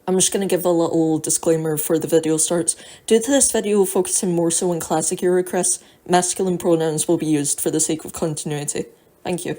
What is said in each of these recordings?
I'm just going to give a little disclaimer before the video starts. Due to this video focusing more so on classic era Chris, masculine pronouns will be used for the sake of continuity. Thank you.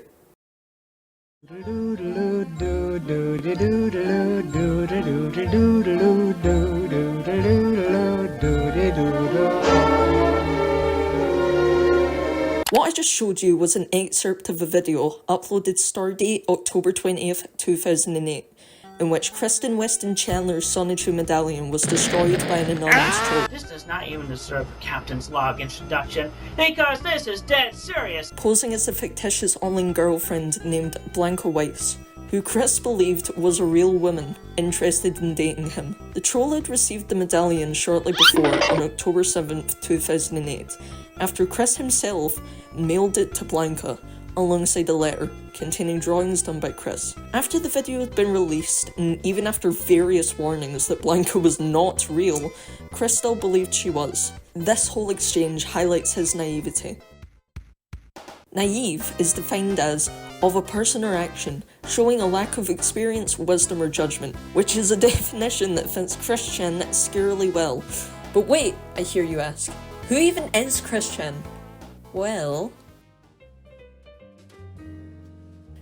What I just showed you was an excerpt of a video uploaded stardate October 20th, 2008, in which Kristen Weston Chandler's Sonichu medallion was destroyed by an anonymous troll. This does not even deserve a captain's log introduction, because this is dead serious. Posing as a fictitious online girlfriend named Blanca Weiss, who Chris believed was a real woman interested in dating him. The troll had received the medallion shortly before, on October 7th, 2008, after Chris himself mailed it to Blanca, alongside a letter containing drawings done by Chris. After the video had been released, and even after various warnings that Blanca was not real, Chris still believed she was. This whole exchange highlights his naivety. Naive is defined as of a person or action, showing a lack of experience, wisdom or judgment, which is a definition that fits Christian scarily well. But wait, I hear you ask, who even is Christian? Well,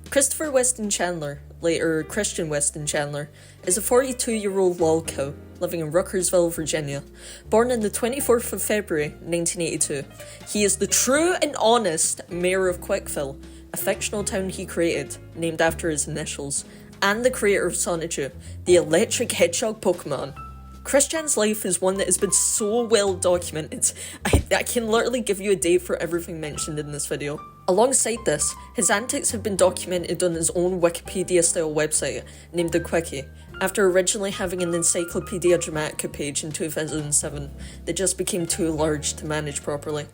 Christopher Weston Chandler, later Christian Weston Chandler, is a 42-year-old lolcow living in Ruckersville, Virginia. Born on the 24th of February, 1982, he is the true and honest mayor of Quickville, a fictional town he created, named after his initials, and the creator of Sonichu, the electric hedgehog Pokemon. Christian's life is one that has been so well documented, I can literally give you a date for everything mentioned in this video. Alongside this, his antics have been documented on his own Wikipedia-style website, named the Quickie, after originally having an Encyclopedia Dramatica page in 2007 that just became too large to manage properly.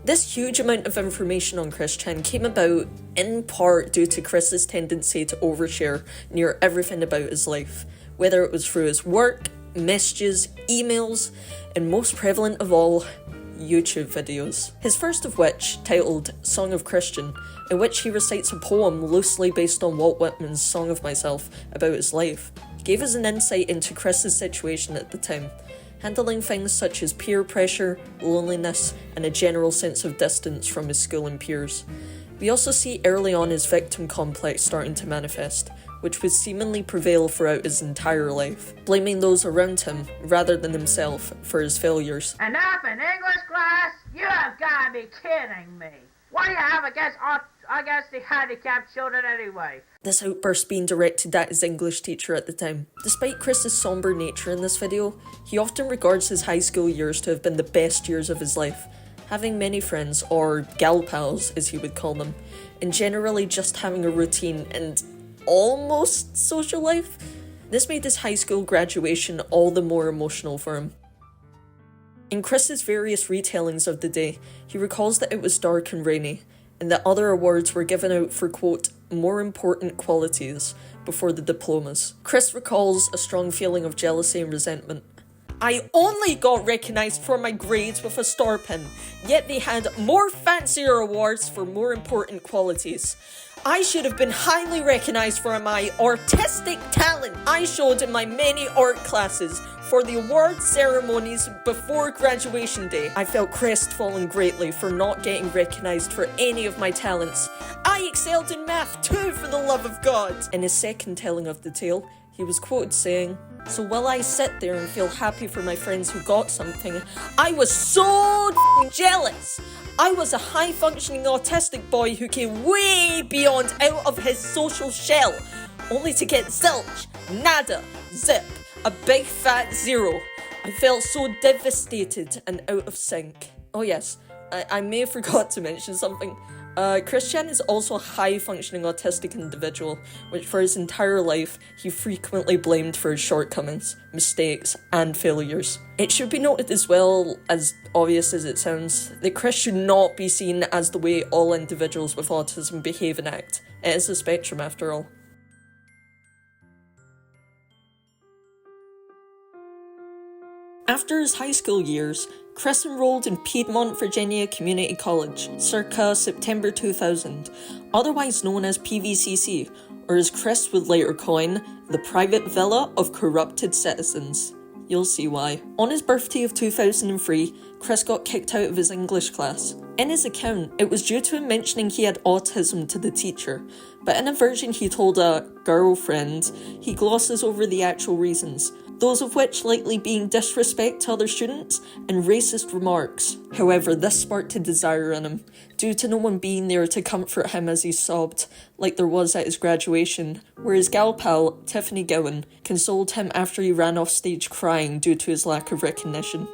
This huge amount of information on Christian came about in part due to Chris's tendency to overshare near everything about his life, whether it was through his work, messages, emails, and most prevalent of all, YouTube videos. His first of which, titled Song of Christian, in which he recites a poem loosely based on Walt Whitman's Song of Myself about his life, gave us an insight into Chris's situation at the time, handling things such as peer pressure, loneliness, and a general sense of distance from his school and peers. We also see early on his victim complex starting to manifest, which would seemingly prevail throughout his entire life, blaming those around him rather than himself for his failures. Enough in English class? You have got to be kidding me. What do you have against the handicapped children anyway? This outburst being directed at his English teacher at the time. Despite Chris's somber nature in this video, he often regards his high school years to have been the best years of his life, having many friends, or gal pals as he would call them, and generally just having a routine and almost social life. This made his high school graduation all the more emotional for him. In Chris's various retellings of the day, he recalls that it was dark and rainy, and that other awards were given out for, quote, more important qualities before the diplomas. Chris recalls a strong feeling of jealousy and resentment. I only got recognised for my grades with a star pin, yet they had more fancier awards for more important qualities. I should have been highly recognised for my artistic talent I showed in my many art classes for the award ceremonies before graduation day. I felt crestfallen greatly for not getting recognised for any of my talents. I excelled in math too, for the love of God. In his second telling of the tale, he was quoted saying, "So while I sit there and feel happy for my friends who got something, I was so jealous. I was a high-functioning autistic boy who came way beyond out of his social shell, only to get zilch, nada, zip, a big fat zero. I felt so devastated and out of sync." Oh yes, I may have forgot to mention something. Christian is also a high-functioning autistic individual, which for his entire life, he frequently blamed for his shortcomings, mistakes, and failures. It should be noted as well, as obvious as it sounds, that Chris should not be seen as the way all individuals with autism behave and act. It is a spectrum after all. After his high school years, Chris enrolled in Piedmont, Virginia Community College, circa September 2000, otherwise known as P.V.C.C, or as Chris would later coin, the private villa of corrupted citizens. You'll see why. On his birthday of 2003, Chris got kicked out of his English class. In his account, it was due to him mentioning he had autism to the teacher, but in a version he told a girlfriend, he glosses over the actual reasons, those of which likely being disrespect to other students and racist remarks. However, this sparked a desire in him, due to no one being there to comfort him as he sobbed, like there was at his graduation, where his gal pal, Tiffany Gowan, consoled him after he ran off stage crying due to his lack of recognition.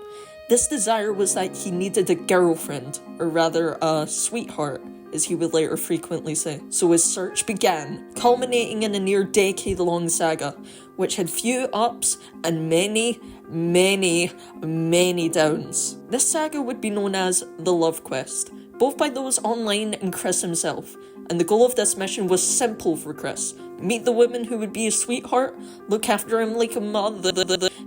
This desire was that he needed a girlfriend, or rather a sweetheart, as he would later frequently say. So his search began, culminating in a near decade-long saga, which had few ups and many, many, many downs. This saga would be known as the Love Quest, both by those online and Chris himself, and the goal of this mission was simple for Chris. Meet the woman who would be his sweetheart, look after him like a mother,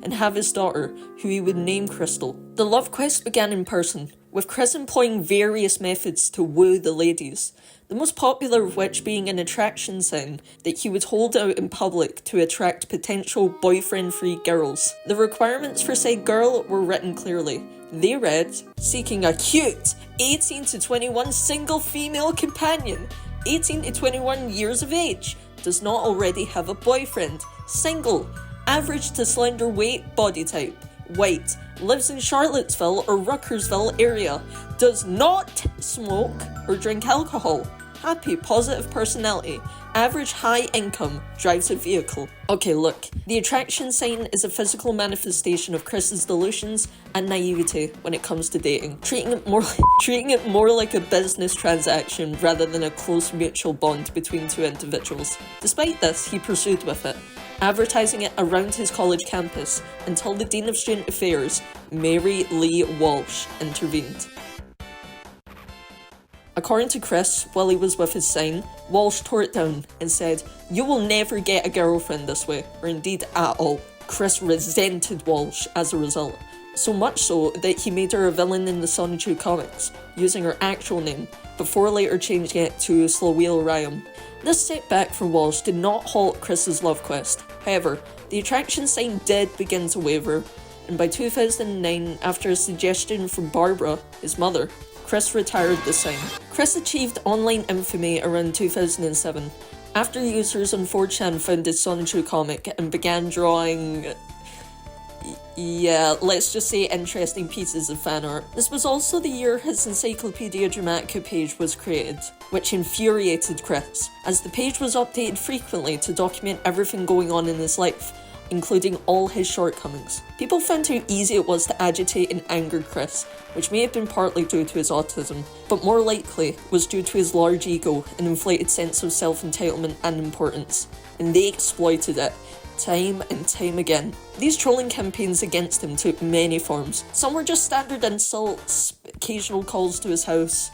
and have his daughter, who he would name Crystal. The love quest began in person, with Chris employing various methods to woo the ladies, the most popular of which being an attraction sign that he would hold out in public to attract potential boyfriend-free girls. The requirements for said girl were written clearly. They read, seeking a cute 18 to 21 single female companion, 18 to 21 years of age, does not already have a boyfriend, single, average to slender weight, body type, white, lives in Charlottesville or Ruckersville area, does not smoke or drink alcohol, happy, positive personality, average high income, drives a vehicle. Okay, look, the attraction sign is a physical manifestation of Chris's delusions and naivety when it comes to dating, treating it more like a business transaction rather than a close mutual bond between two individuals. Despite this, he pursued with it, advertising it around his college campus until the Dean of Student Affairs, Mary Lee Walsh, intervened. According to Chris, while he was with his sign, Walsh tore it down and said, "You will never get a girlfriend this way, or indeed at all." Chris resented Walsh as a result, so much so that he made her a villain in the Sonichu comics, using her actual name, before later changing it to Slaweel Ryan. This setback for Walsh did not halt Chris's love quest. However, the attraction sign did begin to waver, and by 2009, after a suggestion from Barbara, his mother, Chris retired the sign. Chris achieved online infamy around 2007, after users on 4chan found his Sonichu comic and began drawing, let's just say interesting pieces of fan art. This was also the year his Encyclopedia Dramatica page was created, which infuriated Chris, as the page was updated frequently to document everything going on in his life, including all his shortcomings. People found how easy it was to agitate and anger Chris, which may have been partly due to his autism, but more likely was due to his large ego and inflated sense of self-entitlement and importance, and they exploited it, time and time again. These trolling campaigns against him took many forms. Some were just standard insults, occasional calls to his house,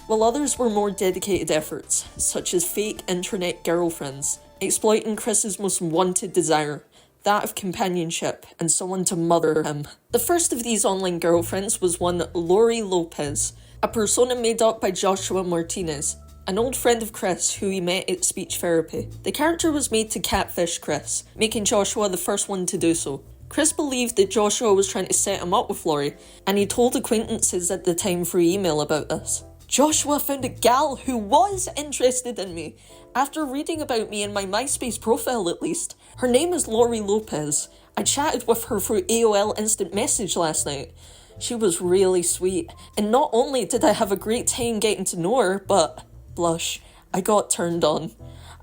while others were more dedicated efforts, such as fake internet girlfriends, exploiting Chris's most wanted desire, that of companionship and someone to mother him. The first of these online girlfriends was one Lori Lopez, a persona made up by Joshua Martinez, an old friend of Chris who he met at speech therapy. The character was made to catfish Chris, making Joshua the first one to do so. Chris believed that Joshua was trying to set him up with Lori, and he told acquaintances at the time through email about this. Joshua found a gal who was interested in me, after reading about me in my MySpace profile at least. Her name is Lori Lopez. I chatted with her through AOL Instant Message last night. She was really sweet, and not only did I have a great time getting to know her, but, blush, I got turned on.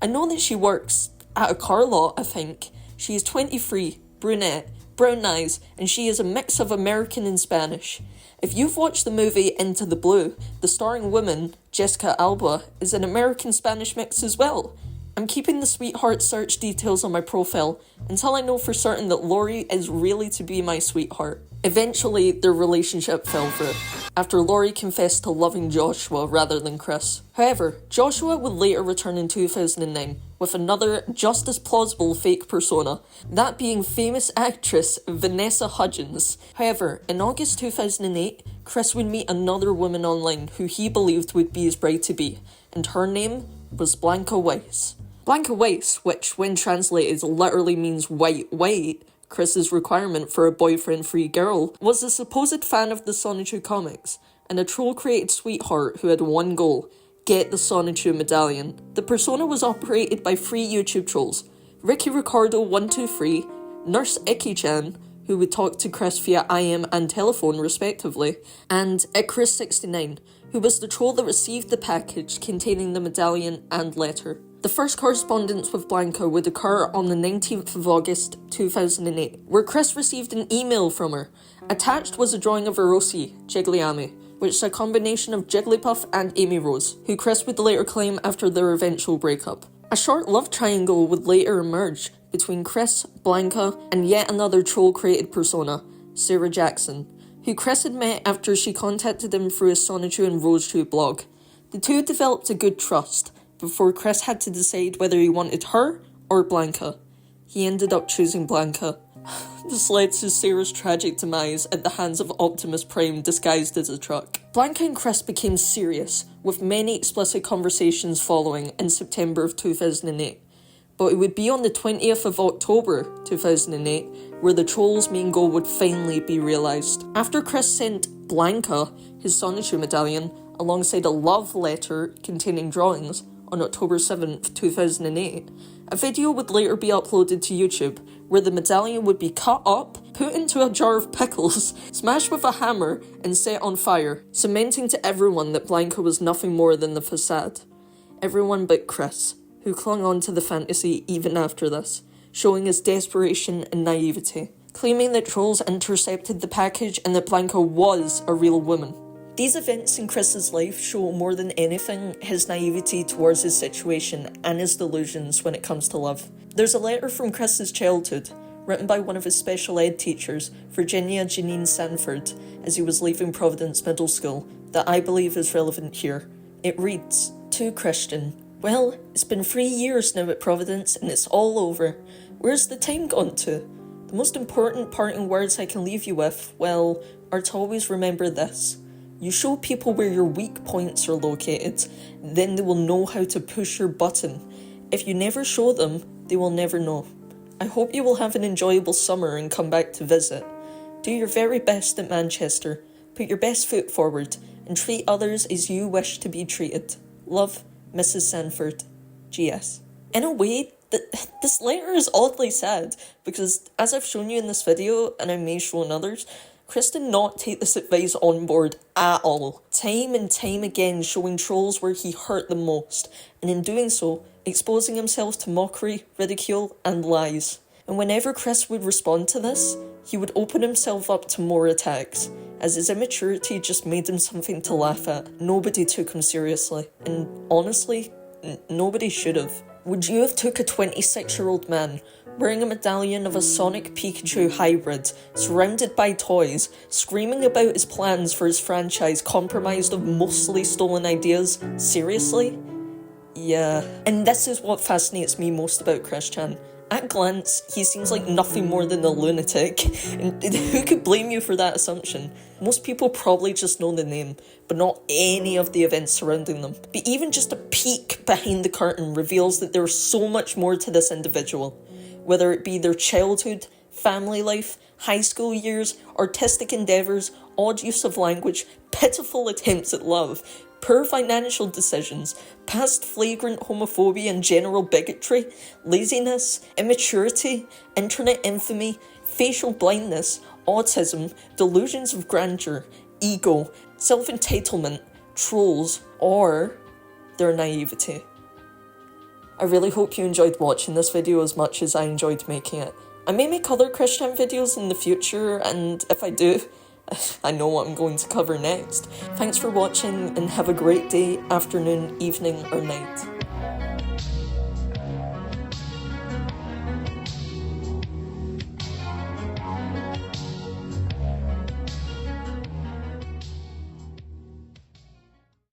I know that she works at a car lot, I think. She is 23, brunette, brown eyes, and she is a mix of American and Spanish. If you've watched the movie Into the Blue, the starring woman, Jessica Alba, is an American-Spanish mix as well. I'm keeping the sweetheart search details on my profile until I know for certain that Lori is really to be my sweetheart. Eventually, their relationship fell through, after Lori confessed to loving Joshua rather than Chris. However, Joshua would later return in 2009 with another just as plausible fake persona, that being famous actress Vanessa Hudgens. However, in August 2008, Chris would meet another woman online who he believed would be his bride-to-be, and her name was Blanca Weiss. Blanca Weiss, which when translated literally means white, Chris's requirement for a boyfriend-free girl, was a supposed fan of the Sonichu comics, and a troll-created sweetheart who had one goal: get the Sonichu medallion. The persona was operated by 3 YouTube trolls: Ricky Ricardo123, Nurse Iki-chan, who would talk to Chris via IM and telephone respectively, and Chris69, who was the troll that received the package containing the medallion and letter. The first correspondence with Blanca would occur on the 19th of August 2008, where Chris received an email from her. Attached was a drawing of Erosi, Jigglyami, which is a combination of Jigglypuff and Amy Rose, who Chris would later claim after their eventual breakup. A short love triangle would later emerge between Chris, Blanca, and yet another troll-created persona, Sarah Jackson, who Chris had met after she contacted him through a Sonichu and Rosechu blog. The two developed a good trust, before Chris had to decide whether he wanted her or Blanca. He ended up choosing Blanca. This led to Sarah's tragic demise at the hands of Optimus Prime disguised as a truck. Blanca and Chris became serious, with many explicit conversations following in September of 2008. But it would be on the 20th of October 2008 where the troll's main goal would finally be realised. After Chris sent Blanca his Sonichu medallion alongside a love letter containing drawings on October 7th, 2008, a video would later be uploaded to YouTube where the medallion would be cut up, put into a jar of pickles, smashed with a hammer, and set on fire, cementing to everyone that Blanca was nothing more than the facade. Everyone but Chris, who clung on to the fantasy even after this, showing his desperation and naivety, claiming that trolls intercepted the package and that Blanca was a real woman. These events in Chris's life show more than anything his naivety towards his situation and his delusions when it comes to love. There's a letter from Chris's childhood, written by one of his special ed teachers, Virginia Janine Sanford, as he was leaving Providence Middle School, that I believe is relevant here. It reads, "To Christian, well, it's been 3 years now at Providence and it's all over. Where's the time gone to? The most important parting words I can leave you with, well, are to always remember this. You show people where your weak points are located, then they will know how to push your button. If you never show them, they will never know. I hope you will have an enjoyable summer and come back to visit. Do your very best at Manchester, put your best foot forward, and treat others as you wish to be treated. Love, Mrs. Sanford. G.S." In a way, this letter is oddly sad, because as I've shown you in this video, and I may show in others, Chris did not take this advice on board at all. Time and time again showing trolls where he hurt them most, and in doing so, exposing himself to mockery, ridicule, and lies. And whenever Chris would respond to this, he would open himself up to more attacks, as his immaturity just made him something to laugh at. Nobody took him seriously, and honestly, nobody should have. Would you have took a 26-year-old man wearing a medallion of a Sonic Pikachu hybrid, surrounded by toys, screaming about his plans for his franchise compromised of mostly stolen ideas? Seriously? Yeah. And this is what fascinates me most about Chris Chan. At glance, he seems like nothing more than a lunatic, and who could blame you for that assumption? Most people probably just know the name, but not any of the events surrounding them. But even just a peek behind the curtain reveals that there's so much more to this individual. Whether it be their childhood, family life, high school years, artistic endeavours, odd use of language, pitiful attempts at love, poor financial decisions, past flagrant homophobia and general bigotry, laziness, immaturity, internet infamy, facial blindness, autism, delusions of grandeur, ego, self-entitlement, trolls, or their naivety. I really hope you enjoyed watching this video as much as I enjoyed making it. I may make other Christian videos in the future, and if I do, I know what I'm going to cover next. Thanks for watching and have a great day, afternoon, evening or night.